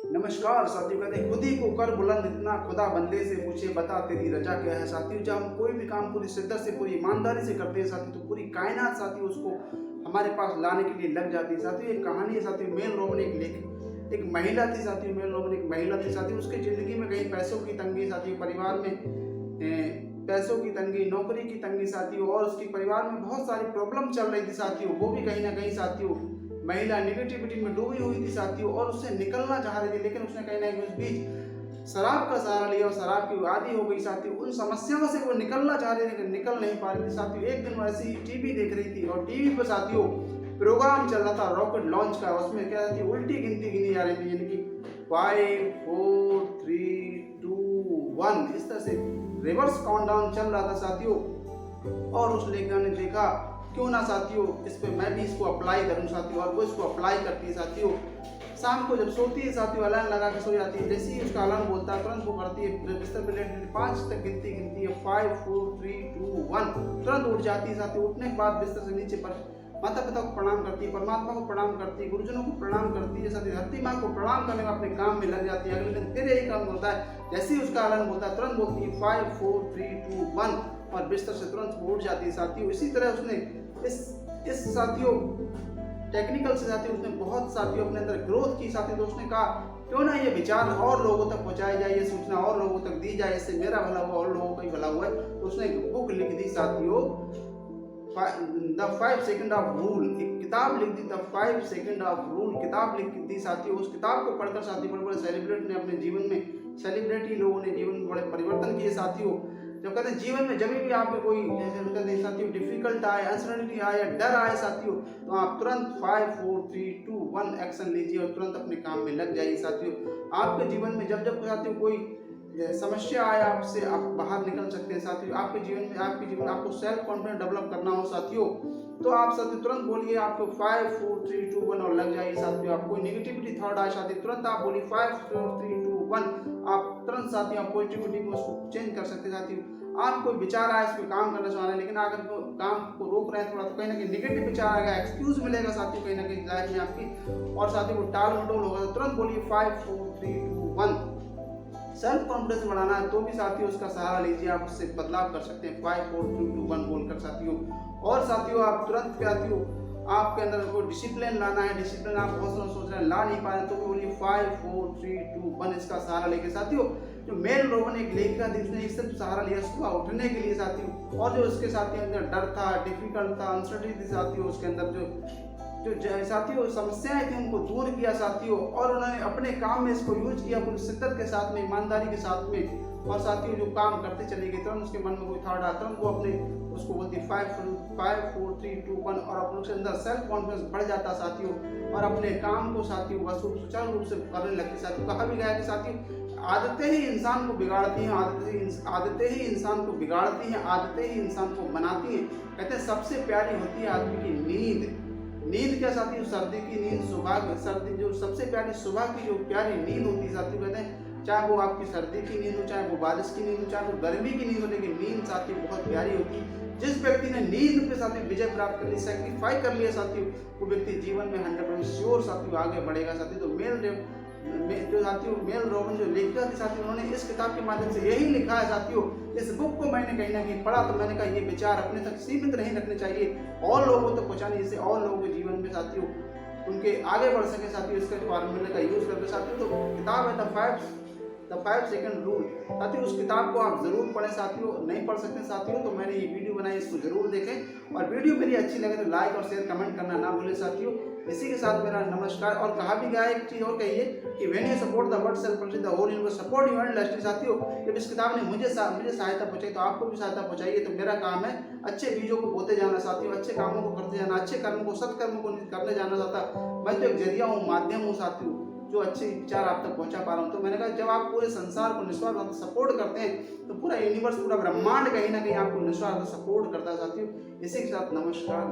नमस्कार साथियों, कहते हैं खुद ही को कर बुलंद इतना, खुदा बंदे से पूछे बता तेरी रजा क्या है। साथियों, जब हम कोई भी काम पूरी शिद्दत से पूरी ईमानदारी से करते हैं साथियों, तो पूरी कायनात साथियों उसको हमारे पास लाने के लिए लग जाती है। साथियों, एक कहानी है साथियों, मेल रोमन एक महिला थी साथियों, मेल रोमन एक महिला थी साथियों। उसकी जिंदगी में कहीं पैसों की तंगी साथियों, परिवार में पैसों की तंगी, नौकरी की तंगी साथियों, और उसके परिवार में बहुत सारी प्रॉब्लम चल रही थी साथियों। वो भी कहीं ना कहीं साथियों महिला नेगेटिविटी में डूबी हुई थी साथियों, और उससे निकलना चाह रही थी, लेकिन उसने कहीं ना कहीं उस बीच शराब का सहारा लिया और शराब की आदी हो गई साथियों। उन समस्याओं से वो निकलना चाह रही थी लेकिन निकल नहीं पा रही थी साथियों। एक दिन वो ऐसी टीवी देख रही थी और टीवी पर साथियों प्रोग्राम चल रहा था रॉकेट लॉन्च का। उसमें क्या थी, उल्टी गिनती गिनी जा रही थी, यानी कि 5 4 3 2 1 इस तरह से रिवर्स काउंटडाउन चल रहा था साथियों। और उस लेखिका ने देखा क्यों ना साथियों इस पे मैं भी इसको अप्लाई करूं साथियों, और वो इसको अप्लाई करती है साथियों। शाम को जब सोती है साथियों, अलार्म लगा के सो जाती है। जैसे ही उसका अलार्म बोलता है तुरंत वो करती है, बिस्तर पे लेट 5 तक गिनती है, 5 4 3 2 1 तुरंत उठ जाती है साथियों। उठने के बाद बिस्तर से नीचे पर माता पिता को प्रणाम करती है, परमात्मा को प्रणाम करती है, गुरुजनों को प्रणाम करती है साथियों, धरती माँ को प्रणाम करने में अपने काम में लग जाती है। अगले दिन फिर यही काम होता है। जैसे ही उसका अलार्म होता है तुरंत बोलती है 5 4 3 2 1 और बिस्तर से तुरंत उठ जाती है साथियों। इसी तरह उसने इस साथियों टेक्निकल से साथियों उसने बहुत साथियों अपने अंदर ग्रोथ की साथियों। तो उसने कहा क्यों ना ये विचार और लोगों तक पहुंचाया जाए, ये सूचना और लोगों तक दी जाए, इससे मेरा भला हुआ और लोगों का ही भला हुआ है। तो उसने एक बुक लिख दी साथियों, द 5 सेकंड ऑफ रूल, एक किताब लिख दी, द 5 सेकंड ऑफ रूल किताब लिख दी साथियों। उस किताब को पढ़कर साथियों बड़े बड़े सेलिब्रिटी ने अपने जीवन में, सेलिब्रिटी लोगों ने जीवन में बड़े परिवर्तन किए साथियों। जब कहते हैं जीवन में जब भी आपको कोई जैसे कहते हैं साथियों डिफिकल्ट आए, अनसर्टेनिटी आए या डर आए साथियों, तो आप तुरंत 5 4 3 2 1 एक्शन लीजिए और तुरंत अपने काम में लग जाइए साथियों। आपके जीवन में जब जब साथियों कोई समस्या आए आपसे, आप बाहर निकल सकते हैं साथियों। आपके जीवन आपको सेल्फ कॉन्फिडेंस डेवलप करना हो साथियों, तो आप साथियों तुरंत बोलिए आपको 5 4 3 2 1 और लग जाइए साथियों। आप कोई नेगेटिविटी थॉट आए साथियों, तुरंत आप बोलिए 5 4 3 2 1, आप तुरंत साथियों आप पॉजिटिविटी को उसको चेंज कर सकते हैं साथियों। आप कोई विचार आए, इस पर काम करना चाह रहे हैं, लेकिन अगर काम को रोक रहे हैं थोड़ा, तो कहीं ना कहीं नेगेटिव विचार आएगा, एक्सक्यूज मिलेगा साथियों कहीं ना कहीं लाइफ में आपकी, और साथियों को टाल मटोल होगा। तो तुरंत बोलिए 5 4 3 2 1। सेल्फ कॉन्फिडेंस बढ़ाना है तो भी साथियों उसका सहारा लीजिए, आप उससे बदलाव कर सकते हैं 5 4 3 2 1 बोलकर साथियों। और साथियों आप तुरंत साथियों आपके अंदर कोई डिसिप्लिन लाना है, डिसिप्लिन आप बहुत सारा सोच रहे हैं ला नहीं पा रहे हैं, तो भी बोलिए 5 4 3 2 1 इसका सहारा लेके साथियों। जो मेल रोमन एक लेखिका थी, उसने इससे सहारा लिया सुबह उठने के लिए साथियों। और जो उसके साथियों अंदर डर था, डिफिकल्ट था, अनसर्टेनिटी थी साथियों, उसके अंदर जो साथियों समस्याएं थी उनको दूर किया साथियों, और उन्होंने अपने काम में इसको यूज किया पूरी शिद्दत के साथ में, ईमानदारी के साथ में। और साथियों जो काम करते चले गए, तुरंत उसके मन में कोई थॉट आया, तुरंत वो अपने उसको बोलती 5 4 3 2 1 और अपने उसके अंदर सेल्फ कॉन्फिडेंस बढ़ जाता साथियों, और अपने काम को साथियों सुचारू रूप से करने लगती साथियों। कहा भी गया है कि साथियों आदतें ही इंसान को बिगाड़ती हैं, आदतें ही इंसान को बिगाड़ती हैं, आदतें ही इंसान को बनाती हैं। कहते हैं सबसे प्यारी होती है आदमी की नींद। नींद क्या साथियों, सर्दी की नींद, सुबह सर्दी जो सबसे प्यारी सुबह की जो प्यारी नींद होती है साथियों, कहते हैं चाहे वो आपकी सर्दी की नींद हो, चाहे वो बारिश की नींद हो, चाहे वो गर्मी की नींद हो, लेकिन नींद साथियों बहुत प्यारी होती है। जिस व्यक्ति ने नींद पे साथियों विजय प्राप्त कर ली, सेक्रीफाई कर लिया साथियों, वो व्यक्ति जीवन में 100% श्योर साथियों आगे बढ़ेगा साथियों। तो जो साथियों मेल रोमन जो लेखिका थी साथियों, उन्होंने इस किताब के माध्यम से यही लिखा है साथियों। इस बुक को मैंने कहीं ना कहीं पढ़ा तो मैंने कहा ये विचार अपने तक सीमित नहीं रखने चाहिए, और लोगों तक पहुंचाने, जिससे और लोगों के जीवन में साथियों उनके आगे बढ़ सके साथियों। इसके फॉर्मूले का यूज करके साथियों, तो किताब है द 5 सेकंड रूल साथियों। उस किताब को आप जरूर पढ़ें साथियों, नहीं पढ़ सकते साथियों तो मैंने ये वीडियो बनाई, इसको जरूर देखें, और वीडियो मेरी अच्छी लगे तो लाइक और शेयर कमेंट करना ना भूलें साथियों। इसी के साथ मेरा नमस्कार। और कहा भी गया एक चीज और कहिए कि when you support the world self the whole universe support you endlessly साथियों। जब इस किताब ने मुझे सहायता पहुंचाई तो आपको भी सहायता पहुंचाइए। तो मेरा काम है अच्छे बीजों को बोते जाना साथियों, अच्छे कामों को करते जाना, अच्छे कर्मों को सत्कर्मों को करने जाना चाहता। मैं तो एक जरिया हूँ, माध्यम हूँ साथियों, जो अच्छे विचार आप तक पहुंचा पा रहा हूँ। तो मैंने कहा जब आप पूरे संसार को निस्वार्थ सपोर्ट करते हैं, तो पूरा यूनिवर्स, पूरा ब्रह्मांड कहीं ना कहीं आपको निस्वार्थ सपोर्ट करता है साथियों। इसी के साथ नमस्कार।